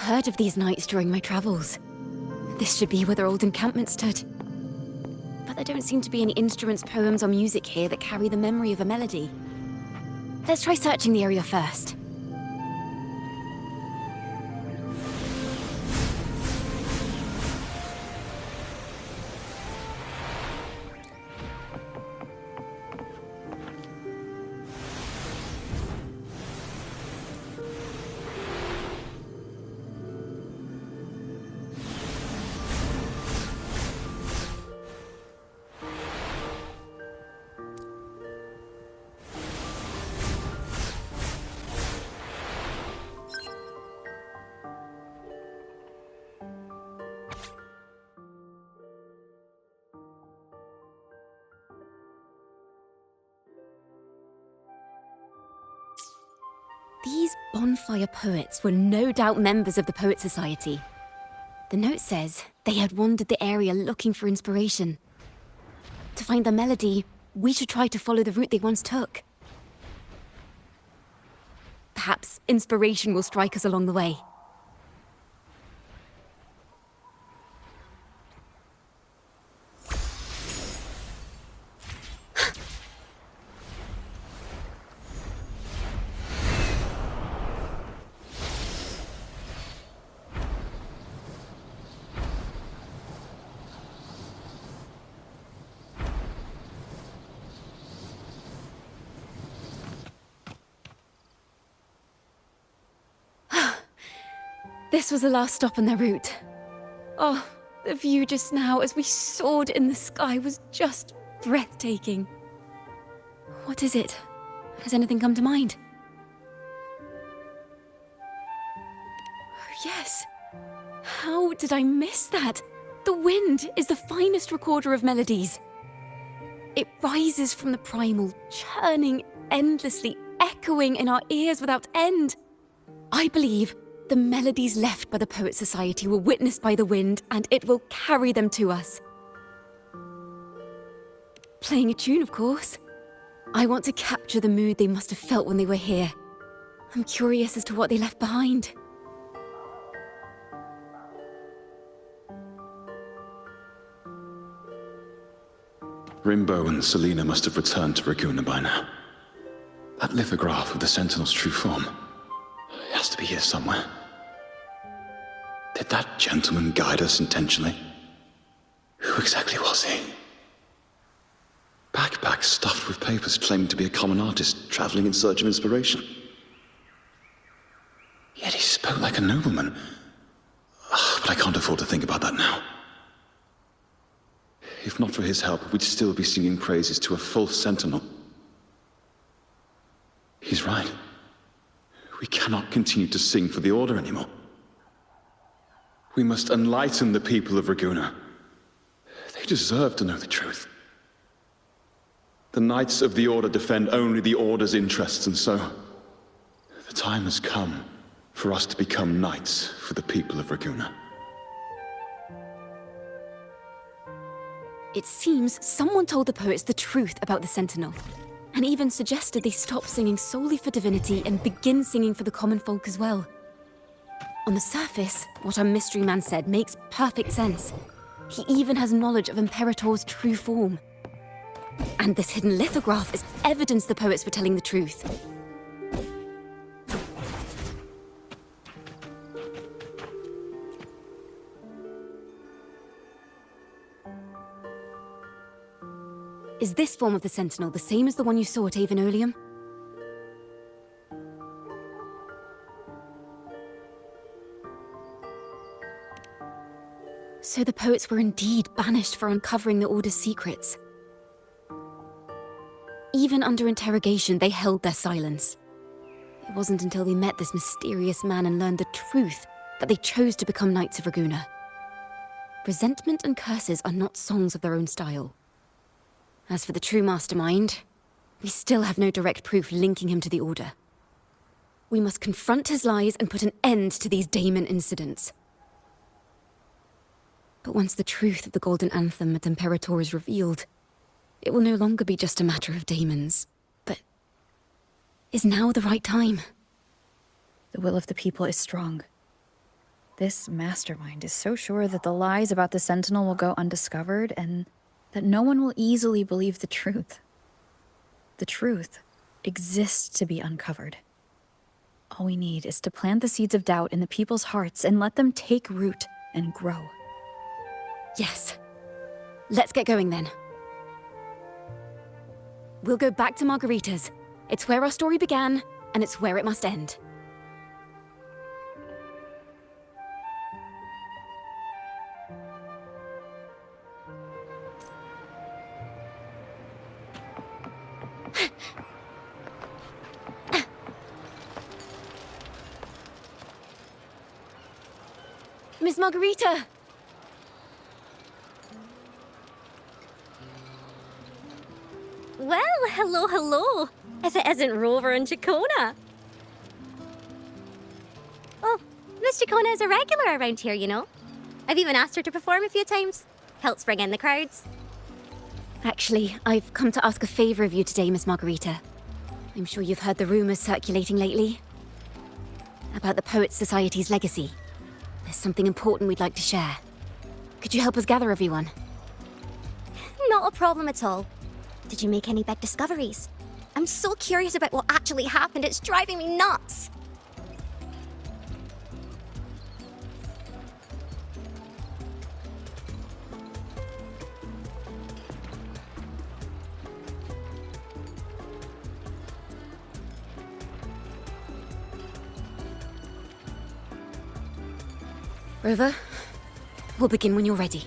heard of these nights during my travels. This should be where their old encampment stood. But there don't seem to be any instruments, poems, or music here that carry the memory of a melody. Let's try searching the area first. These bonfire poets were no doubt members of the Poet Society. The note says they had wandered the area looking for inspiration. To find the melody, we should try to follow the route they once took. Perhaps inspiration will strike us along the way. This was the last stop on their route. Oh, the view just now as we soared in the sky was just breathtaking. What is it? Has anything come to mind? Oh, yes. How did I miss that? The wind is the finest recorder of melodies. It rises from the primal, churning endlessly, echoing in our ears without end. I believe the melodies left by the Poet Society were witnessed by the wind, and it will carry them to us. Playing a tune, of course. I want to capture the mood they must have felt when they were here. I'm curious as to what they left behind. Rimbo and Selena must have returned to Raguna by now. That lithograph of the Sentinel's true form. It has to be here somewhere. Did that gentleman guide us intentionally? Who exactly was he? Backpack stuffed with papers claiming to be a common artist traveling in search of inspiration. Yet he spoke like a nobleman. But I can't afford to think about that now. If not for his help, we'd still be singing praises to a false sentinel. He's right. We cannot continue to sing for the Order anymore. We must enlighten the people of Raguna. They deserve to know the truth. The Knights of the Order defend only the Order's interests, and so the time has come for us to become knights for the people of Raguna. It seems someone told the poets the truth about the Sentinel, and even suggested they stop singing solely for divinity and begin singing for the common folk as well. On the surface, what our mystery man said makes perfect sense. He even has knowledge of Imperator's true form. And this hidden lithograph is evidence the poets were telling the truth. Is this form of the Sentinel the same as the one you saw at Avenolium? So the poets were indeed banished for uncovering the Order's secrets. Even under interrogation, they held their silence. It wasn't until they met this mysterious man and learned the truth that they chose to become Knights of Raguna. Resentment and curses are not songs of their own style. As for the true mastermind, we still have no direct proof linking him to the Order. We must confront his lies and put an end to these daemon incidents. But once the truth of the Golden Anthem at Imperator is revealed, it will no longer be just a matter of daemons, but is now the right time? The will of the people is strong. This mastermind is so sure that the lies about the Sentinel will go undiscovered and that no one will easily believe the truth. The truth exists to be uncovered. All we need is to plant the seeds of doubt in the people's hearts and let them take root and grow. Yes. Let's get going then. We'll go back to Margarita's. It's where our story began, and it's where it must end. Miss Margarita! Well, hello, hello. If it isn't Rover and Ciaccona. Oh, Miss Ciaccona is a regular around here, you know. I've even asked her to perform a few times. Helps bring in the crowds. Actually, I've come to ask a favor of you today, Miss Margarita. I'm sure you've heard the rumors circulating lately about the Poets Society's legacy. There's something important we'd like to share. Could you help us gather everyone? Not a problem at all. Did you make any big discoveries? I'm so curious about what actually happened. It's driving me nuts. Rover, we'll begin when you're ready.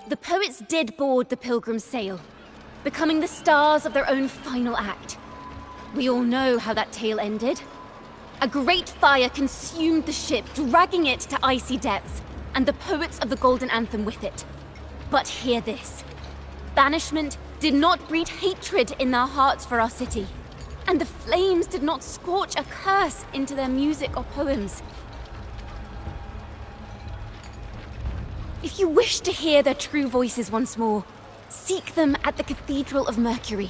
The poets did board the Pilgrim's sail, becoming the stars of their own final act. We all know how that tale ended. A great fire consumed the ship, dragging it to icy depths, and the poets of the Golden Anthem with it. But hear this. Banishment did not breed hatred in their hearts for our city, and the flames did not scorch a curse into their music or poems. If you wish to hear their true voices once more, seek them at the Cathedral of Mercury.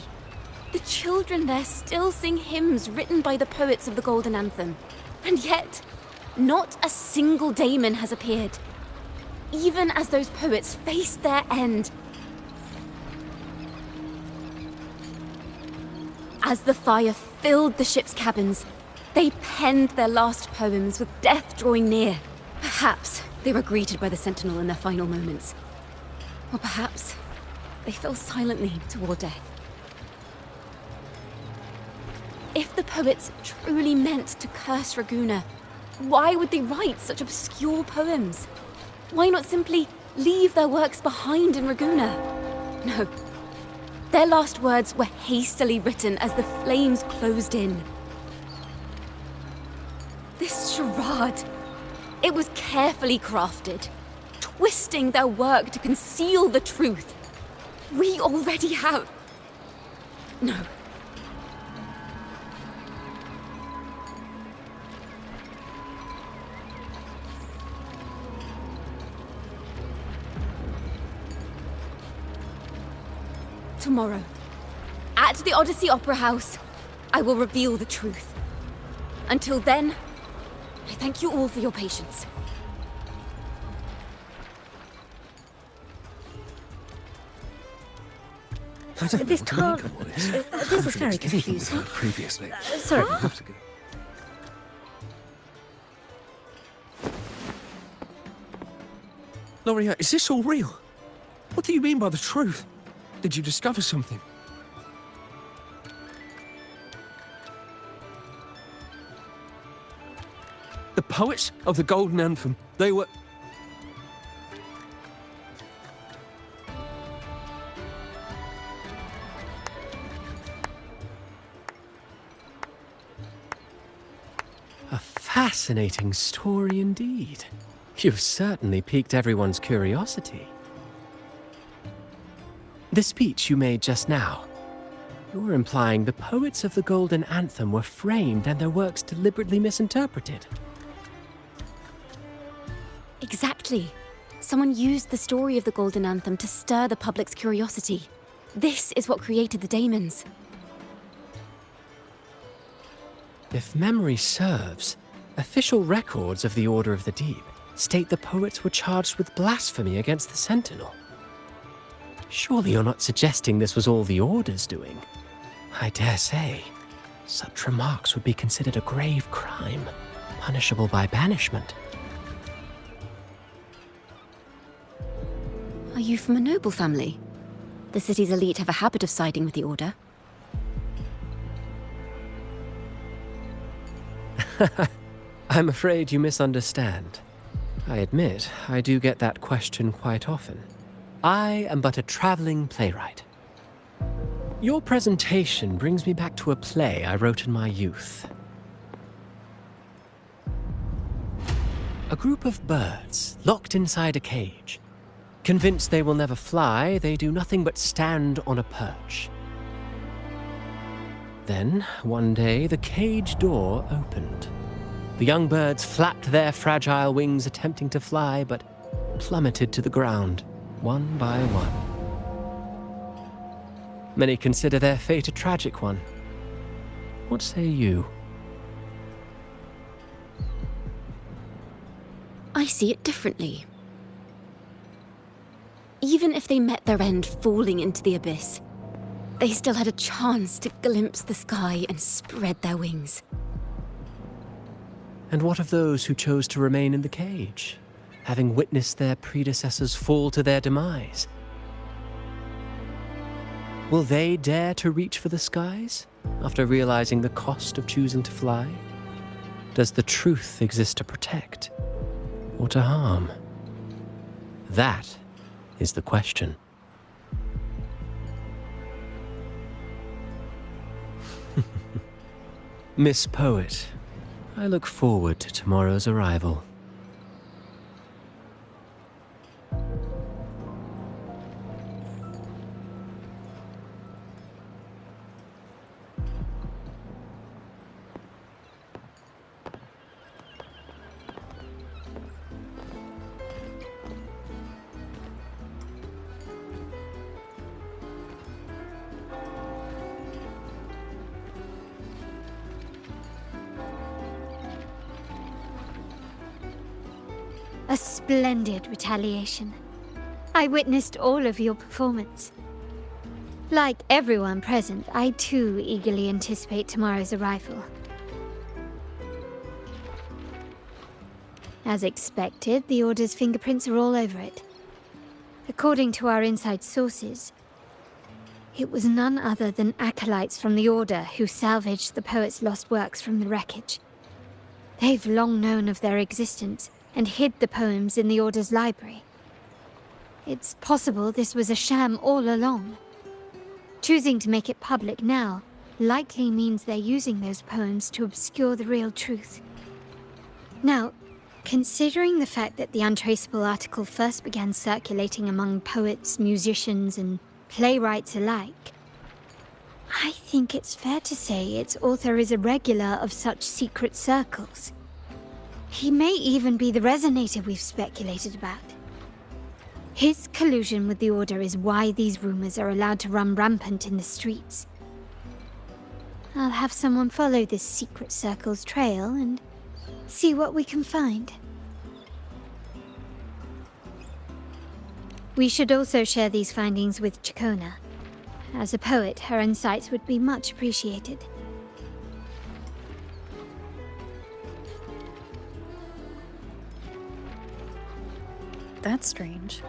The children there still sing hymns written by the poets of the Golden Anthem. And yet, not a single daemon has appeared. Even as those poets faced their end. As the fire filled the ship's cabins, they penned their last poems with death drawing near. Perhaps they were greeted by the Sentinel in their final moments. Or perhaps they fell silently toward death. If the poets truly meant to curse Raguna, why would they write such obscure poems? Why not simply leave their works behind in Raguna? No. Their last words were hastily written as the flames closed in. This charade, it was carefully crafted, twisting their work to conceal the truth. We already have... No. Tomorrow, at the Odyssey Opera House, I will reveal the truth. Until then, I thank you all for your patience. This can't... This is very confusing. Previously. Sorry. I have to go. Loria, is this all real? What do you mean by the truth? Did you discover something? The poets of the Golden Anthem, they were... A fascinating story indeed. You've certainly piqued everyone's curiosity. The speech you made just now. You're implying the poets of the Golden Anthem were framed and their works deliberately misinterpreted. Exactly. Someone used the story of the Golden Anthem to stir the public's curiosity. This is what created the daemons. If memory serves, official records of the Order of the Deep state the poets were charged with blasphemy against the Sentinel. Surely you're not suggesting this was all the Order's doing? I dare say, such remarks would be considered a grave crime, punishable by banishment. Are you from a noble family? The city's elite have a habit of siding with the Order. I'm afraid you misunderstand. I admit, I do get that question quite often. I am but a traveling playwright. Your presentation brings me back to a play I wrote in my youth. A group of birds locked inside a cage. Convinced they will never fly, they do nothing but stand on a perch. Then, one day, the cage door opened. The young birds flapped their fragile wings, attempting to fly, but plummeted to the ground, one by one. Many consider their fate a tragic one. What say you? I see it differently. Even if they met their end falling into the abyss, they still had a chance to glimpse the sky and spread their wings. And what of those who chose to remain in the cage, having witnessed their predecessors fall to their demise? Will they dare to reach for the skies after realizing the cost of choosing to fly? Does the truth exist to protect or to harm? That is the question. Miss Poet, I look forward to tomorrow's arrival. A splendid retaliation. I witnessed all of your performance. Like everyone present, I too eagerly anticipate tomorrow's arrival. As expected, the Order's fingerprints are all over it. According to our inside sources, it was none other than acolytes from the Order who salvaged the poet's lost works from the wreckage. They've long known of their existence and hid the poems in the Order's library. It's possible this was a sham all along. Choosing to make it public now likely means they're using those poems to obscure the real truth. Now, considering the fact that the untraceable article first began circulating among poets, musicians, and playwrights alike, I think it's fair to say its author is a regular of such secret circles. He may even be the resonator we've speculated about. His collusion with the Order is why these rumors are allowed to run rampant in the streets. I'll have someone follow this secret circle's trail and see what we can find. We should also share these findings with Ciaccona. As a poet, her insights would be much appreciated. That's strange.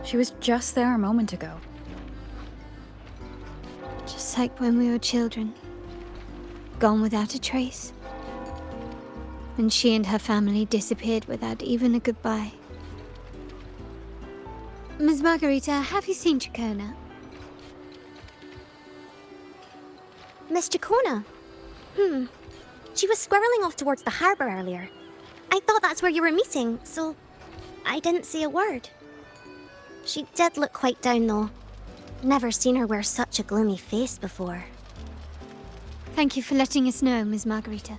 She was just there a moment ago. Just like when we were children. Gone without a trace. When she and her family disappeared without even a goodbye. Ms. Margarita, have you seen Ciaccona? Miss Ciaccona? She was squirreling off towards the harbor earlier. I thought that's where you were meeting, so I didn't say a word. She did look quite down, though. Never seen her wear such a gloomy face before. Thank you for letting us know, Ms. Margarita.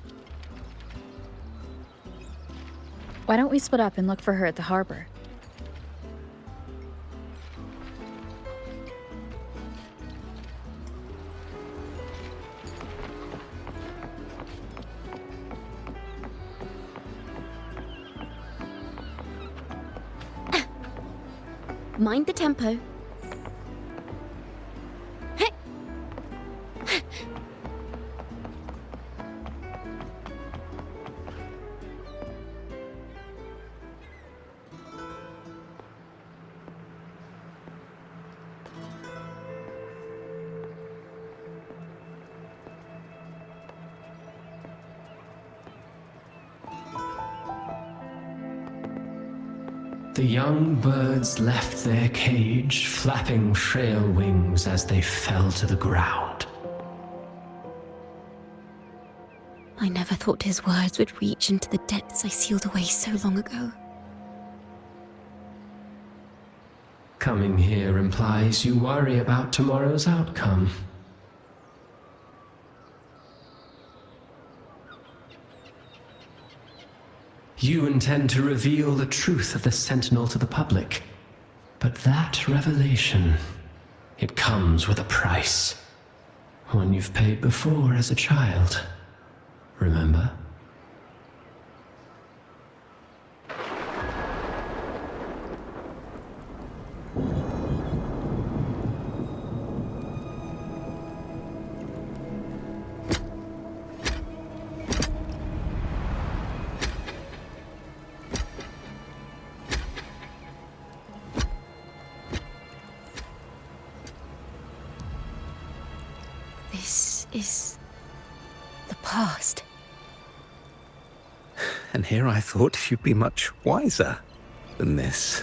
Why don't we split up and look for her at the harbor? Mind the tempo. The young birds left their cage, flapping frail wings as they fell to the ground. I never thought his words would reach into the depths I sealed away so long ago. Coming here implies you worry about tomorrow's outcome. You intend to reveal the truth of the Sentinel to the public. But that revelation, it comes with a price. One you've paid before as a child. Remember? This is the past. And here I thought you'd be much wiser than this.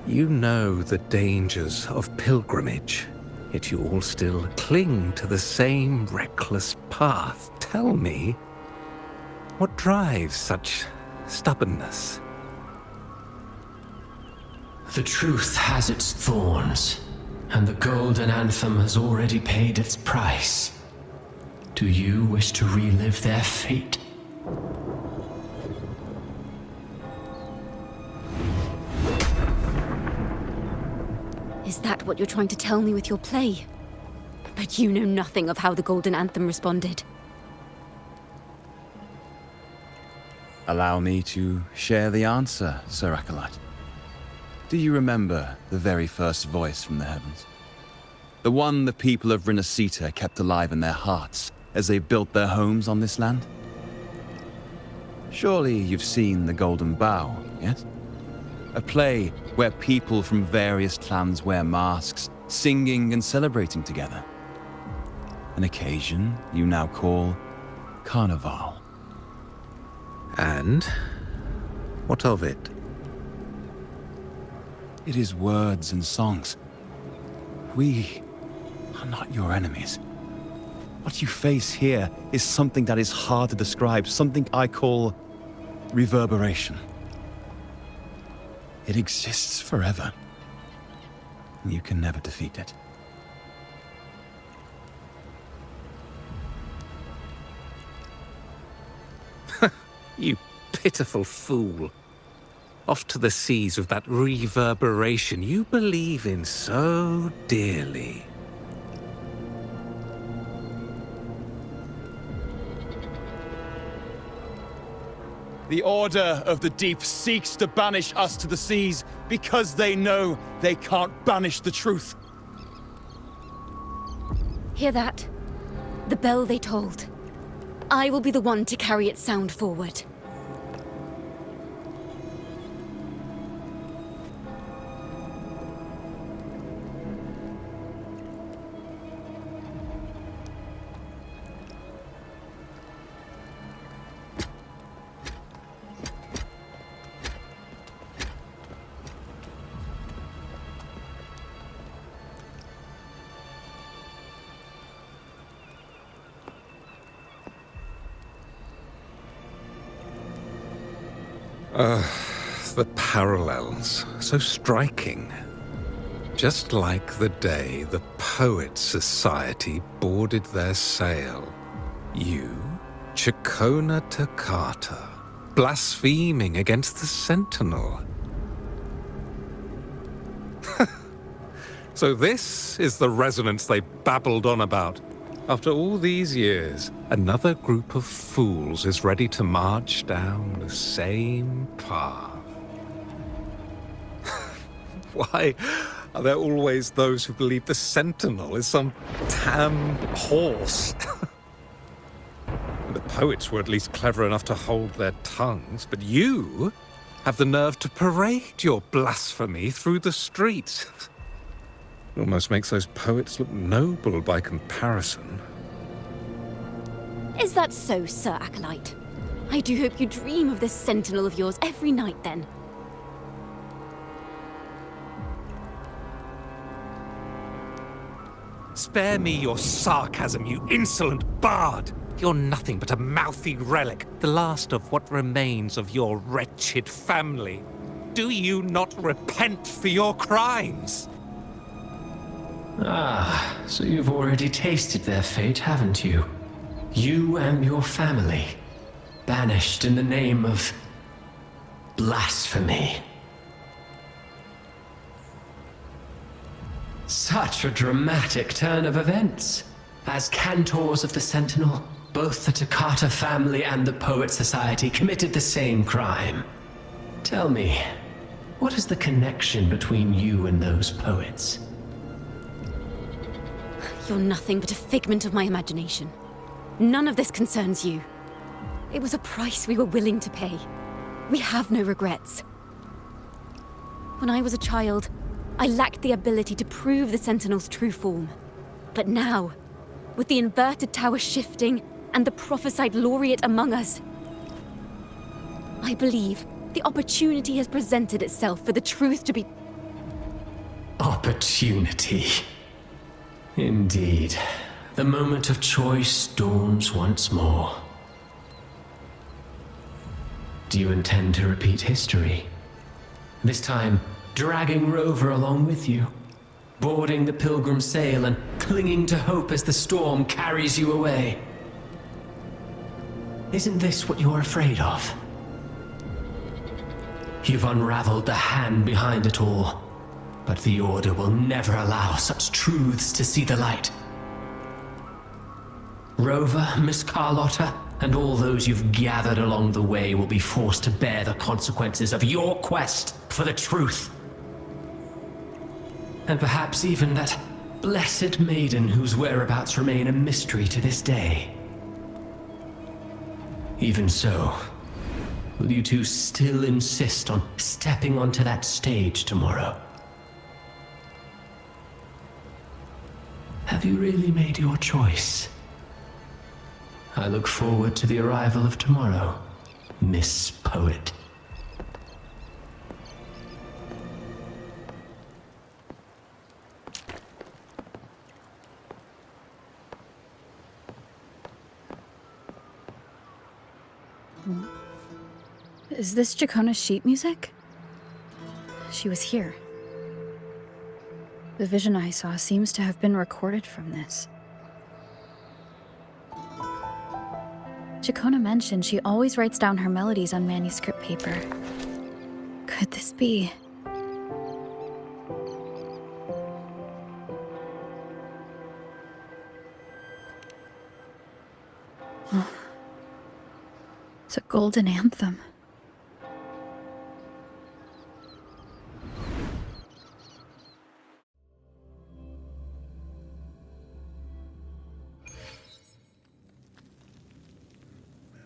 You know the dangers of pilgrimage, yet you all still cling to the same reckless path. Tell me, what drives such stubbornness? The truth has its thorns, and the Golden Anthem has already paid its price. Do you wish to relive their fate? Is that what you're trying to tell me with your play? But you know nothing of how the Golden Anthem responded. Allow me to share the answer, Sir Acolyte. Do you remember the very first voice from the heavens? The one the people of Rinascita kept alive in their hearts as they built their homes on this land? Surely you've seen The Golden Bough, yes? A play where people from various clans wear masks, singing and celebrating together. An occasion you now call Carnival. And what of it? It is words and songs. We are not your enemies. What you face here is something that is hard to describe, something I call reverberation. It exists forever. And you can never defeat it. You pitiful fool. Off to the seas with that reverberation you believe in so dearly. The Order of the Deep seeks to banish us to the seas because they know they can't banish the truth. Hear that? The bell they tolled. I will be the one to carry its sound forward. The parallels, so striking. Just like the day the Poets Society boarded their sail, you, Ciaccona Toccata, blaspheming against the Sentinel. So this is the resonance they babbled on about. After all these years, another group of fools is ready to march down the same path. Why are there always those who believe the Sentinel is some damn horse? The poets were at least clever enough to hold their tongues, but you have the nerve to parade your blasphemy through the streets. It almost makes those poets look noble by comparison. Is that so, Sir Acolyte? I do hope you dream of this sentinel of yours every night, then. Spare me your sarcasm, you insolent bard! You're nothing but a mouthy relic, the last of what remains of your wretched family. Do you not repent for your crimes? Ah, so you've already tasted their fate, haven't you? You and your family, banished in the name of blasphemy. Such a dramatic turn of events. As cantors of the Sentinel, both the Toccata family and the Poet Society committed the same crime. Tell me, what is the connection between you and those poets? You're nothing but a figment of my imagination. None of this concerns you. It was a price we were willing to pay. We have no regrets. When I was a child, I lacked the ability to prove the Sentinel's true form. But now, with the inverted tower shifting and the prophesied laureate among us, I believe the opportunity has presented itself for the truth to be... Opportunity. Indeed. The moment of choice dawns once more. Do you intend to repeat history? This time, dragging Rover along with you, boarding the pilgrim sail and clinging to hope as the storm carries you away. Isn't this what you're afraid of? You've unraveled the hand behind it all, but the Order will never allow such truths to see the light. Rover, Miss Carlotta, and all those you've gathered along the way will be forced to bear the consequences of your quest for the truth. And perhaps even that blessed maiden whose whereabouts remain a mystery to this day. Even so, will you two still insist on stepping onto that stage tomorrow? Have you really made your choice? I look forward to the arrival of tomorrow, Miss Poet. Is this Ciaccona's sheet music? She was here. The vision I saw seems to have been recorded from this. Ciaccona mentioned she always writes down her melodies on manuscript paper. Could this be? Oh. It's a golden anthem.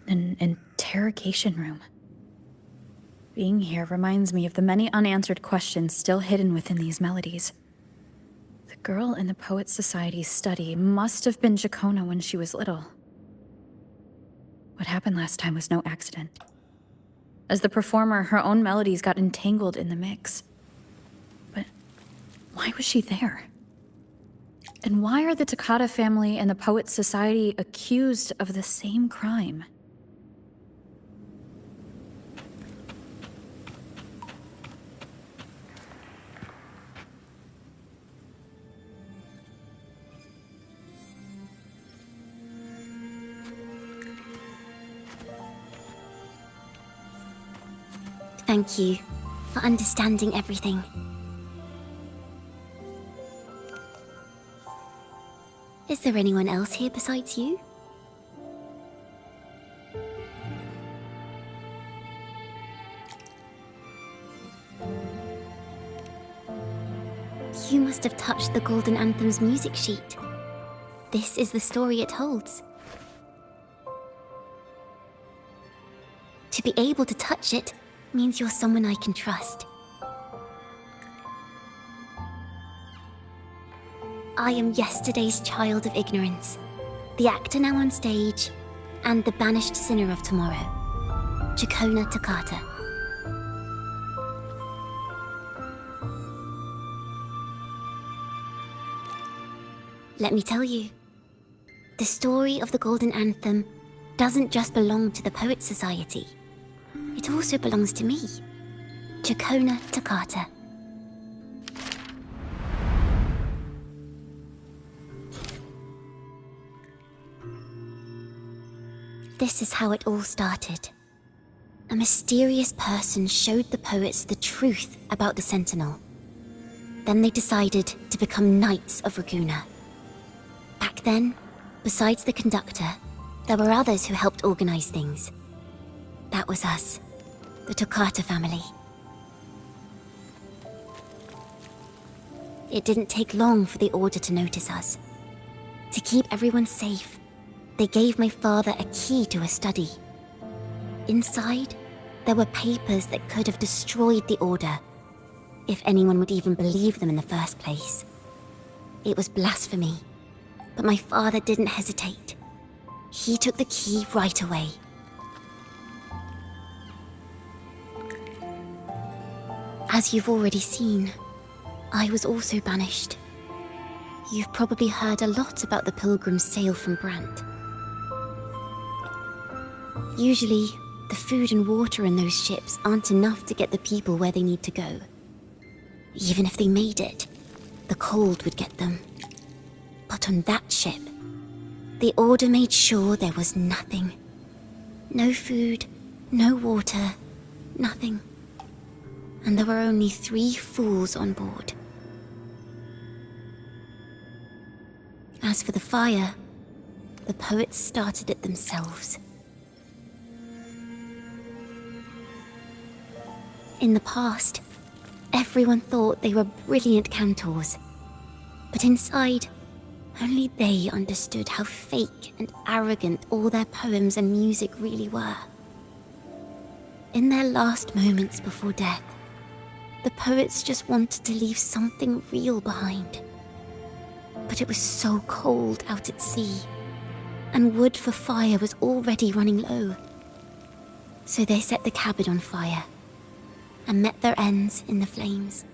An interrogation room. Being here reminds me of the many unanswered questions still hidden within these melodies. The girl in the Poets Society's study must have been Ciaccona when she was little. What happened last time was no accident. As the performer, her own melodies got entangled in the mix. But why was she there? And why are the Toccata family and the Poets Society accused of the same crime? Thank you for understanding everything. Is there anyone else here besides you? You must have touched the Golden Anthem's music sheet. This is the story it holds. To be able to touch it means you're someone I can trust. I am yesterday's child of ignorance, the actor now on stage, and the banished sinner of tomorrow, Ciaccona Toccata. Let me tell you, the story of the Golden Anthem doesn't just belong to the Poets Society. It also belongs to me, Ciaccona Toccata. This is how it all started. A mysterious person showed the poets the truth about the Sentinel. Then they decided to become Knights of Raguena. Back then, besides the conductor, there were others who helped organize things. That was us, the Toccata family. It didn't take long for the Order to notice us. To keep everyone safe, they gave my father a key to a study. Inside, there were papers that could have destroyed the Order, if anyone would even believe them in the first place. It was blasphemy, but my father didn't hesitate. He took the key right away. As you've already seen, I was also banished. You've probably heard a lot about the pilgrims' sail from Brant. Usually, the food and water in those ships aren't enough to get the people where they need to go. Even if they made it, the cold would get them. But on that ship, the Order made sure there was nothing. No food, no water, nothing. And there were only 3 fools on board. As for the fire, the poets started it themselves. In the past, everyone thought they were brilliant cantors. But inside, only they understood how fake and arrogant all their poems and music really were. In their last moments before death, the poets just wanted to leave something real behind. But it was so cold out at sea, and wood for fire was already running low. So they set the cabin on fire, and met their ends in the flames.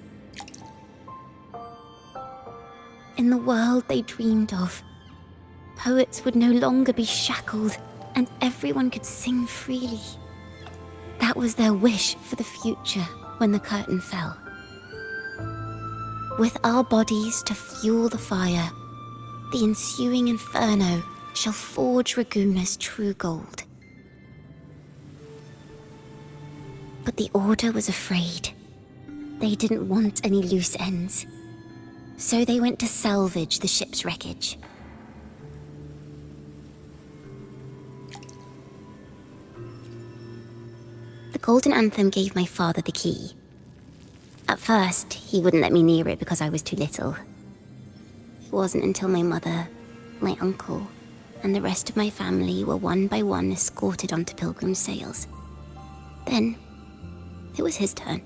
In the world they dreamed of, poets would no longer be shackled, and everyone could sing freely. That was their wish for the future when the curtain fell. With our bodies to fuel the fire, the ensuing inferno shall forge Raguena's true gold. But the Order was afraid. They didn't want any loose ends. So they went to salvage the ship's wreckage. The Golden Anthem gave my father the key. At first, he wouldn't let me near it because I was too little. It wasn't until my mother, my uncle, and the rest of my family were one by one escorted onto pilgrim sails. Then, it was his turn.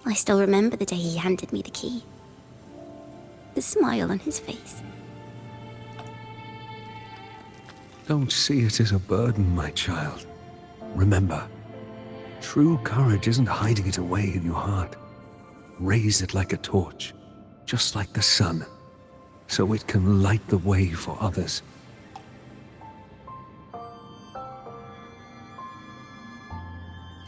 I still remember the day he handed me the key. The smile on his face. Don't see it as a burden, my child. Remember, true courage isn't hiding it away in your heart. Raise it like a torch, just like the sun, so it can light the way for others.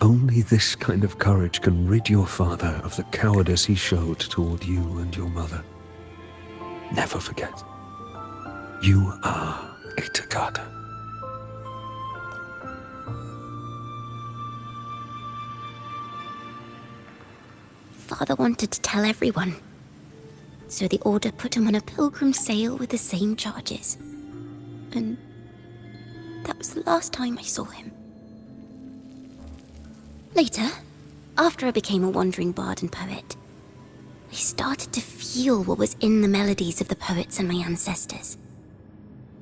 Only this kind of courage can rid your father of the cowardice he showed toward you and your mother. Never forget, you are a Toccata. Father wanted to tell everyone. So the Order put him on a pilgrim sail with the same charges. And that was the last time I saw him. Later, after I became a wandering bard and poet, I started to feel what was in the melodies of the poets and my ancestors.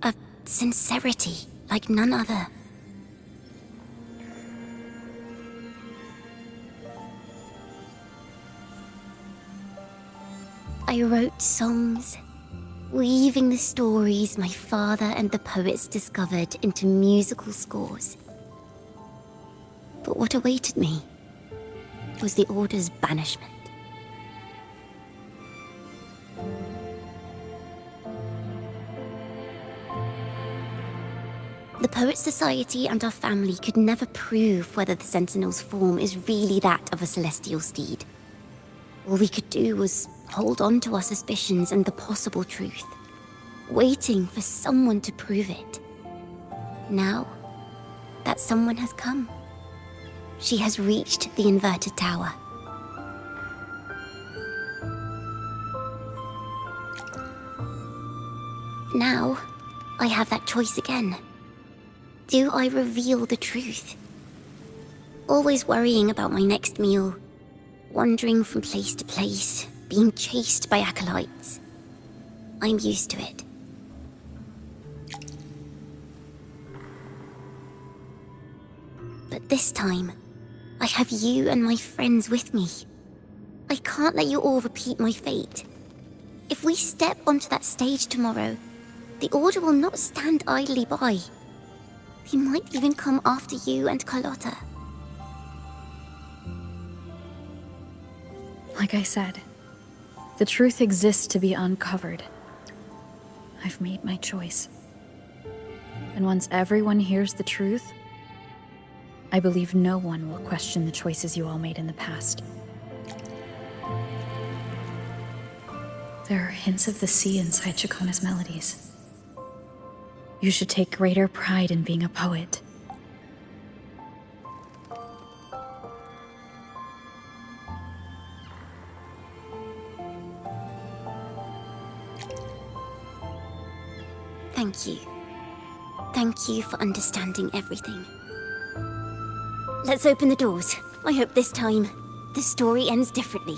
A sincerity like none other. I wrote songs, weaving the stories my father and the poets discovered into musical scores. But what awaited me was the Order's banishment. The Poets Society and our family could never prove whether the Sentinel's form is really that of a celestial steed. All we could do was hold on to our suspicions and the possible truth, waiting for someone to prove it. Now, that someone has come. She has reached the inverted tower. Now, I have that choice again. Do I reveal the truth? Always worrying about my next meal, wandering from place to place, being chased by acolytes. I'm used to it. But this time, I have you and my friends with me. I can't let you all repeat my fate. If we step onto that stage tomorrow, the Order will not stand idly by. They might even come after you and Carlotta. Like I said, the truth exists to be uncovered. I've made my choice. And once everyone hears the truth, I believe no one will question the choices you all made in the past. There are hints of the sea inside Ciaccona's melodies. You should take greater pride in being a poet. Thank you. Thank you for understanding everything. Let's open the doors. I hope this time, the story ends differently.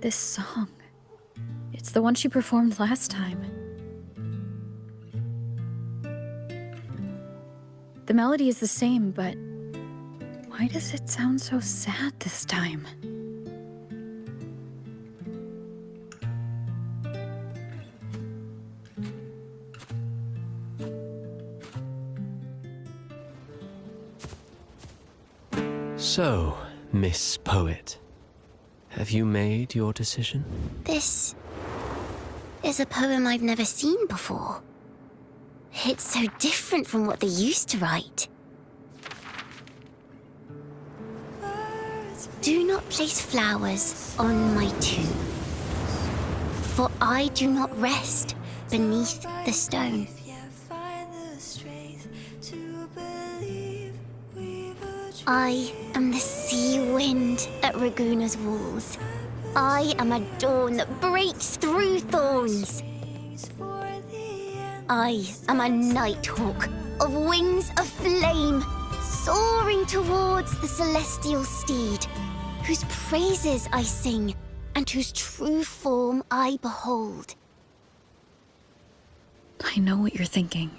This song. It's the one she performed last time. The melody is the same, but why does it sound so sad this time? So, Miss Poet, have you made your decision? This is a poem I've never seen before. It's so different from what they used to write. Do not place flowers on my tomb, for I do not rest beneath the stone. I am the sea wind at Raguna's walls. I am a dawn that breaks through thorns. I am a nighthawk of wings of flame, soaring towards the celestial steed, whose praises I sing and whose true form I behold. I know what you're thinking.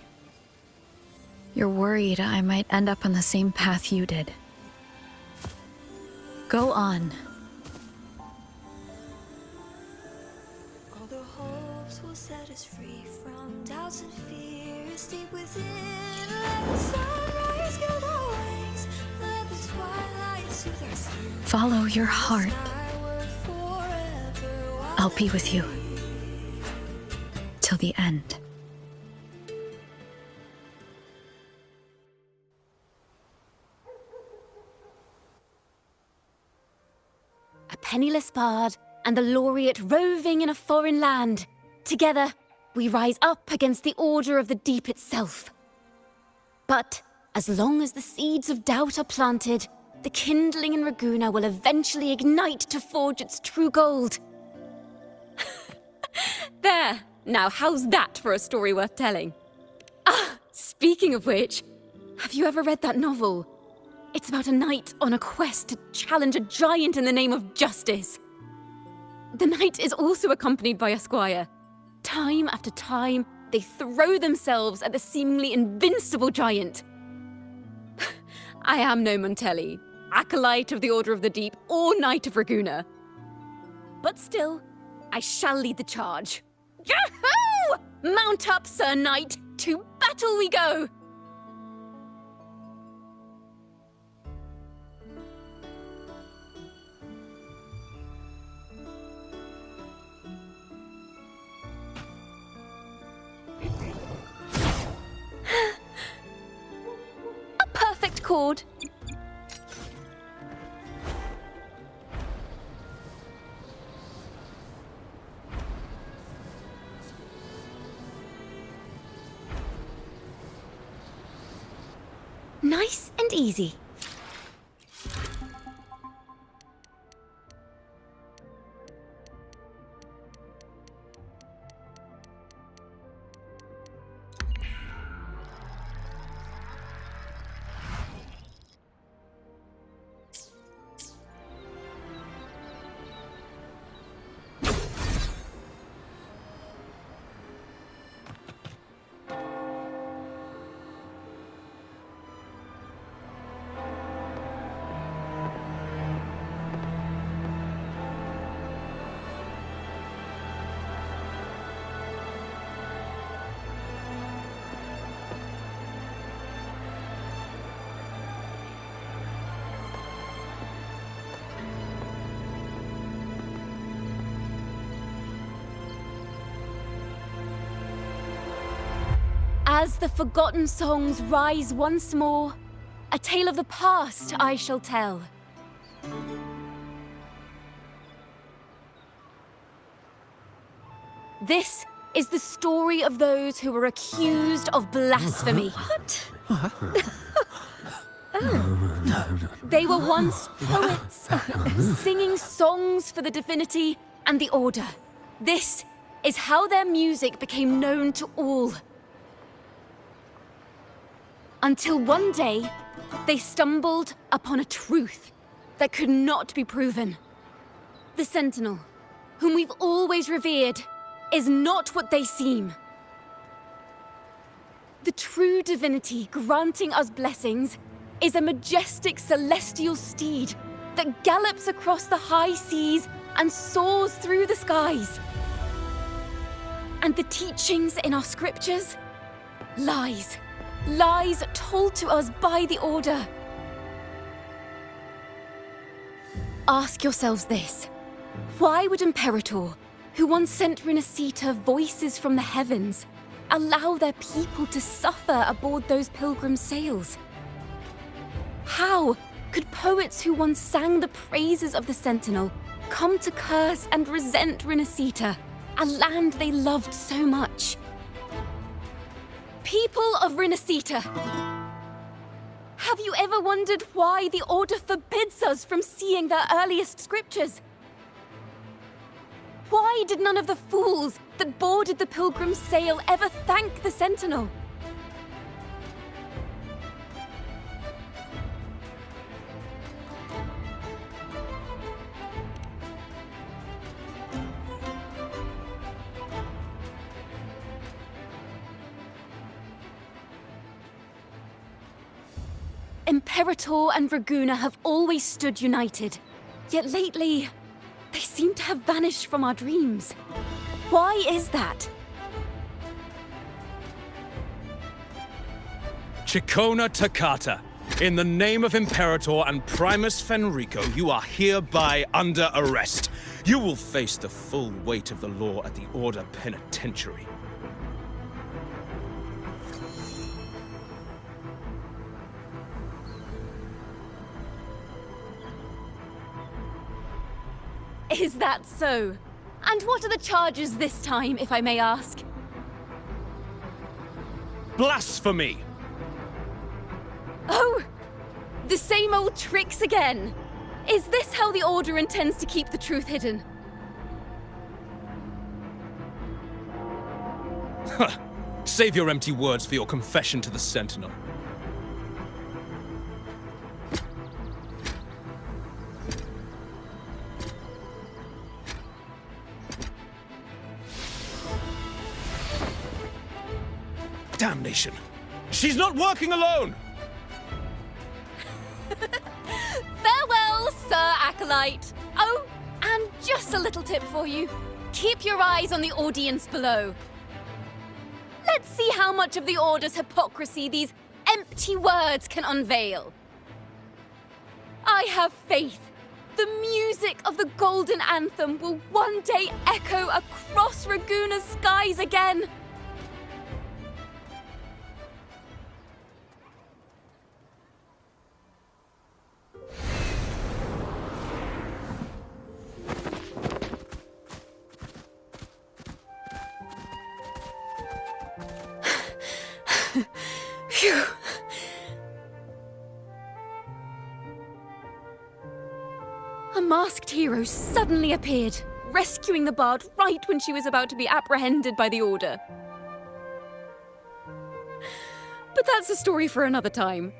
You're worried I might end up on the same path you did. Go on. All the hopes will set us free from doubts and fears deep within. Let the sunrise gild our wings. Let the twilight soothe our skin. Follow your heart. I'll be with you. till the end. A penniless bard and the laureate roving in a foreign land. Together, we rise up against the Order of the Deep itself. But as long as the seeds of doubt are planted, the kindling in Raguna will eventually ignite to forge its true gold. There! Now, how's that for a story worth telling? Ah, speaking of which, have you ever read that novel? It's about a knight on a quest to challenge a giant in the name of justice. The knight is also accompanied by a squire. Time after time, they throw themselves at the seemingly invincible giant. I am no Montelli, acolyte of the Order of the Deep, or Knight of Raguna. But still, I shall lead the charge. Yahoo! Mount up, Sir Knight! To battle we go! A perfect chord. Nice and easy. As the forgotten songs rise once more, a tale of the past I shall tell. This is the story of those who were accused of blasphemy. What? They were once poets, singing songs for the divinity and the Order. This is how their music became known to all. Until one day, they stumbled upon a truth that could not be proven. The Sentinel, whom we've always revered, is not what they seem. The true divinity granting us blessings is a majestic celestial steed that gallops across the high seas and soars through the skies. And the teachings in our scriptures? Lies. Lies told to us by the Order. Ask yourselves this. Why would Imperator, who once sent Renacita voices from the heavens, allow their people to suffer aboard those pilgrim sails? How could poets who once sang the praises of the Sentinel come to curse and resent Renacita, a land they loved so much? People of Renacita, have you ever wondered why the Order forbids us from seeing their earliest scriptures? Why did none of the fools that boarded the Pilgrim's sail ever thank the Sentinel? Imperator and Raguna have always stood united, yet lately, they seem to have vanished from our dreams. Why is that? Ciaccona Toccata, in the name of Imperator and Primus Fenrico, you are hereby under arrest. You will face the full weight of the law at the Order Penitentiary. Is that so? And what are the charges this time, if I may ask? Blasphemy! Oh! The same old tricks again! Is this how the Order intends to keep the truth hidden? Save your empty words for your confession to the Sentinel. Damnation! She's not working alone! Farewell, Sir Acolyte! Oh, and just a little tip for you. Keep your eyes on the audience below. Let's see how much of the Order's hypocrisy these empty words can unveil. I have faith. The music of the Golden Anthem will one day echo across Raguna's skies again. Phew. A masked hero suddenly appeared, rescuing the bard right when she was about to be apprehended by the Order. But that's a story for another time.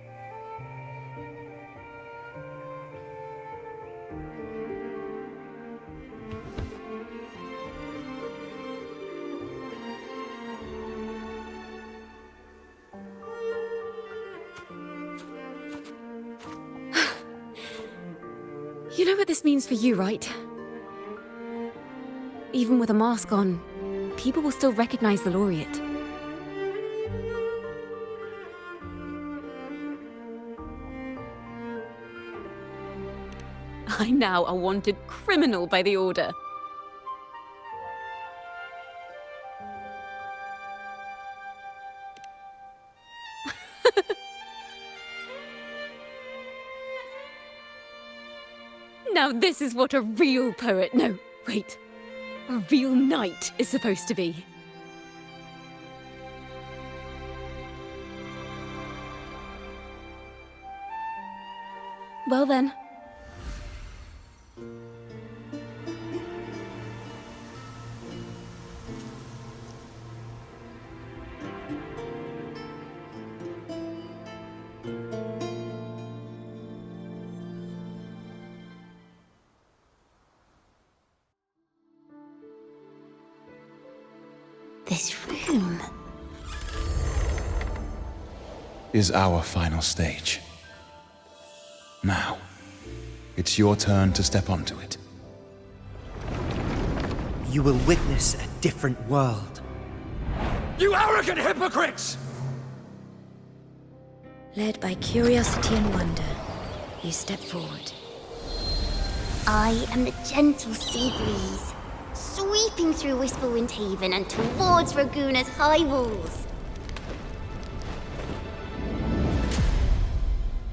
You know what this means for you, right? Even with a mask on, people will still recognize the laureate. I'm now a wanted criminal by the Order. Now this is what a real poet, no, wait, a real knight is supposed to be. Well then. This room is our final stage. Now, it's your turn to step onto it. You will witness a different world. You arrogant hypocrites! Led by curiosity and wonder, you step forward. I am the gentle sea breeze, sweeping through Whisperwind Haven and towards Raguna's high walls.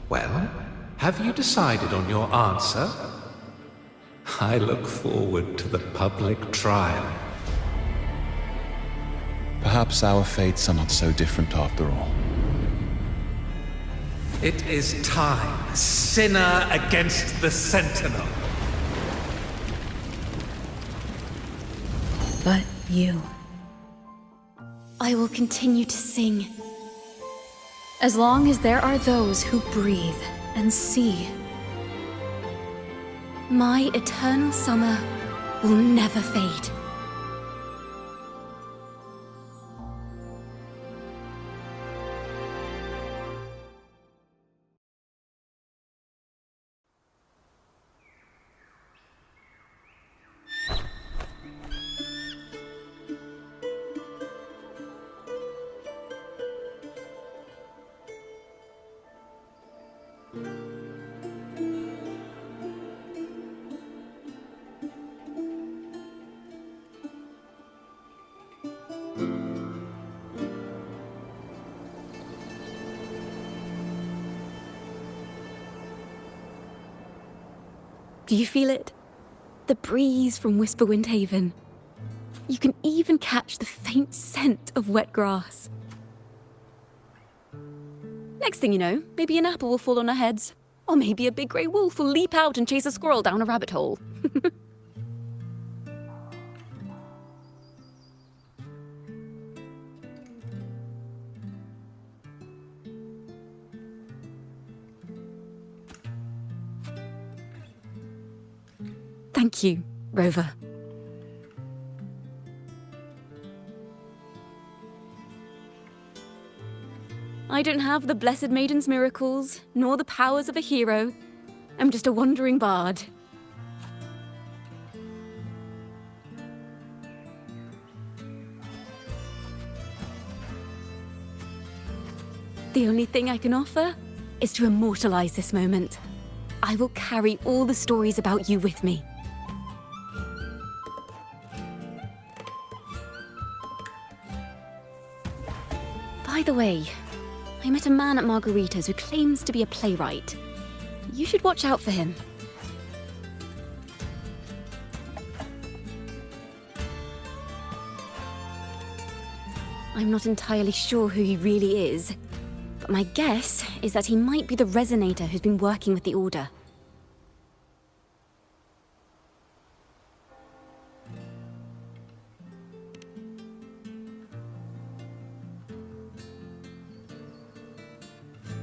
Well, have you decided on your answer? I look forward to the public trial. Perhaps our fates are not so different after all. It is time, sinner against the Sentinel. But you. I will continue to sing. As long as there are those who breathe and see. My eternal summer will never fade. Do you feel it? the breeze from Whisperwind Haven. You can even catch the faint scent of wet grass. Next thing you know, maybe an apple will fall on our heads. Or maybe a big grey wolf will leap out and chase a squirrel down a rabbit hole. Thank you, Rover. I don't have the Blessed Maiden's miracles, nor the powers of a hero. I'm just a wandering bard. The only thing I can offer is to immortalize this moment. I will carry all the stories about you with me. By the way, I met a man at Margarita's who claims to be a playwright. You should watch out for him. I'm not entirely sure who he really is, but my guess is that he might be the resonator who's been working with the Order.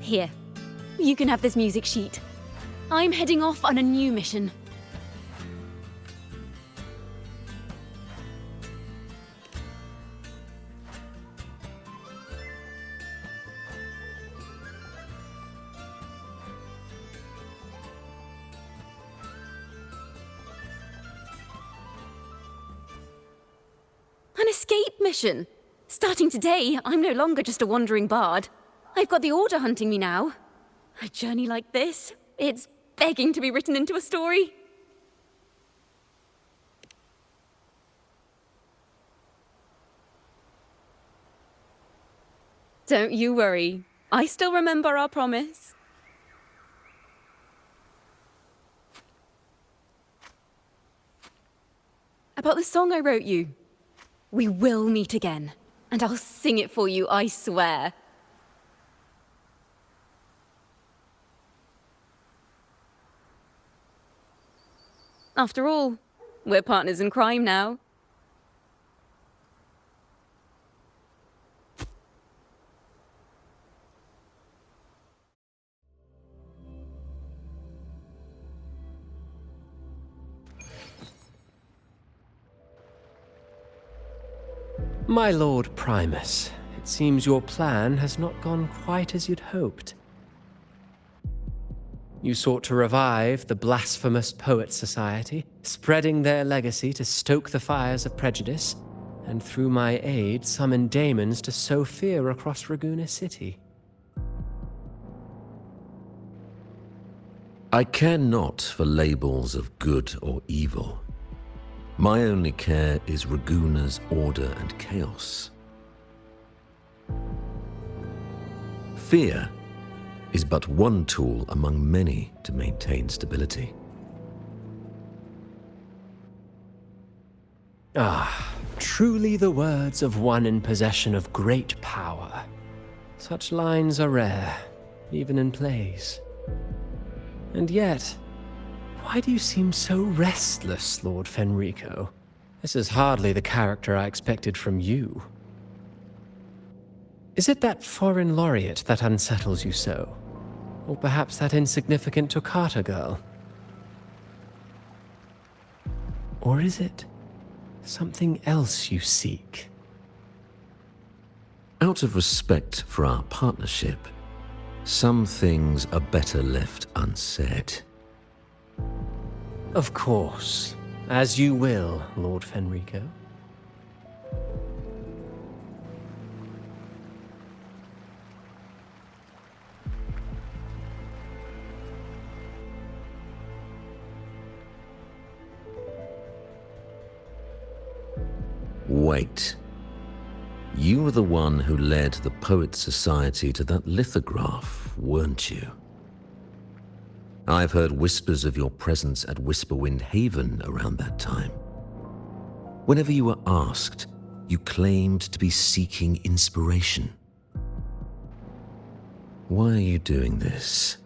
Here, you can have this music sheet. I'm heading off on a new mission. An escape mission! Starting today, I'm no longer just a wandering bard. I've got the Order hunting me now. A journey like this, it's begging to be written into a story. Don't you worry. I still remember our promise. About the song I wrote you. We will meet again, and I'll sing it for you, I swear. After all, we're partners in crime now. My Lord Primus, it seems your plan has not gone quite as you'd hoped. You sought to revive the blasphemous Poets Society, spreading their legacy to stoke the fires of prejudice, and through my aid summon daemons to sow fear across Raguena City. I care not for labels of good or evil. My only care is Raguena's order and chaos. Fear is but one tool among many to maintain stability. Ah, truly the words of one in possession of great power. Such lines are rare, even in plays. And yet, why do you seem so restless, Lord Fenrico? This is hardly the character I expected from you. Is it that foreign laureate that unsettles you so? Or perhaps that insignificant Ciaccona girl? Or is it something else you seek? Out of respect for our partnership, some things are better left unsaid. Of course. As you will, Lord Fenrico. Wait. You were the one who led the Poets Society to that lithograph, weren't you? I've heard whispers of your presence at Whisperwind Haven around that time. Whenever you were asked, you claimed to be seeking inspiration. Why are you doing this?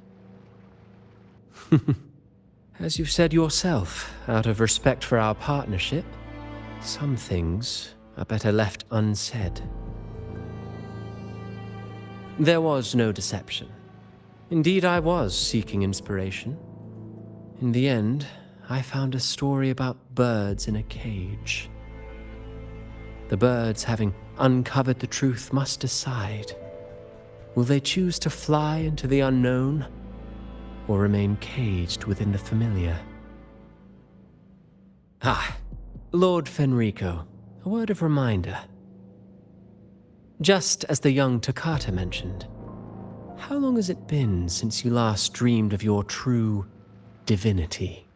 As you've said yourself, out of respect for our partnership, some things are better left unsaid. There was no deception. Indeed, I was seeking inspiration. In the end, I found a story about birds in a cage. The birds, having uncovered the truth, must decide. Will they choose to fly into the unknown, or remain caged within the familiar? Ah, Lord Fenrico, a word of reminder. Just as the young Ciaccona mentioned, how long has it been since you last dreamed of your true divinity?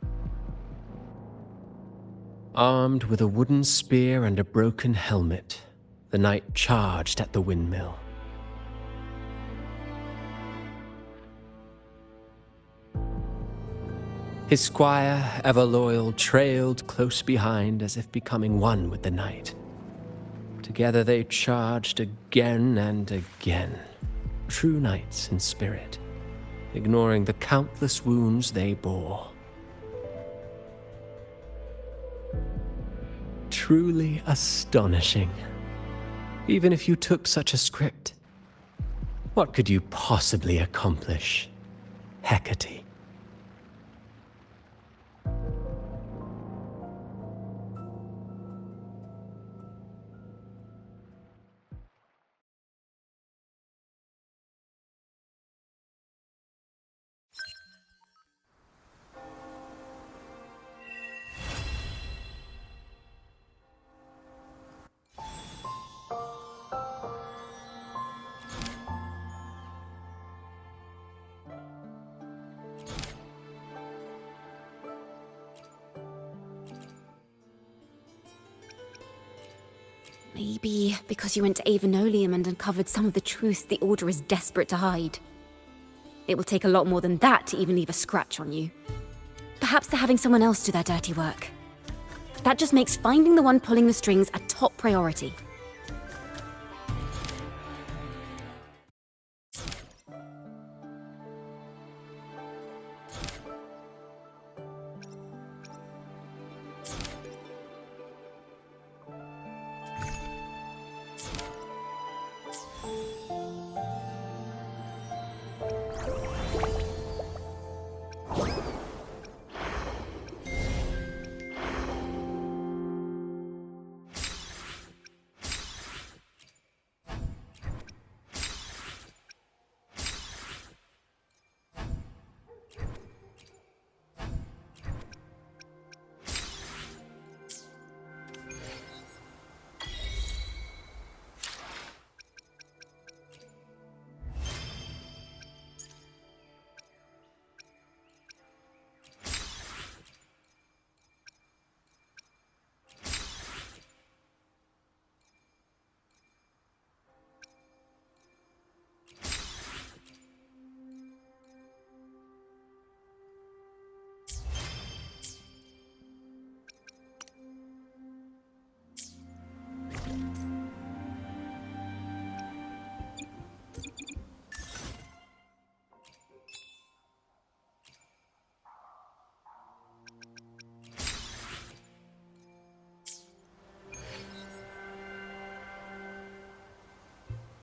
Armed with a wooden spear and a broken helmet, the knight charged at the windmill. His squire, ever loyal, trailed close behind as if becoming one with the knight. Together they charged again and again, true knights in spirit, ignoring the countless wounds they bore. Truly astonishing. Even if you took such a script, what could you possibly accomplish, Hecate? Maybe because you went to Avenolium and uncovered some of the truth the Order is desperate to hide. It will take a lot more than that to even leave a scratch on you. Perhaps they're having someone else do their dirty work. That just makes finding the one pulling the strings a top priority.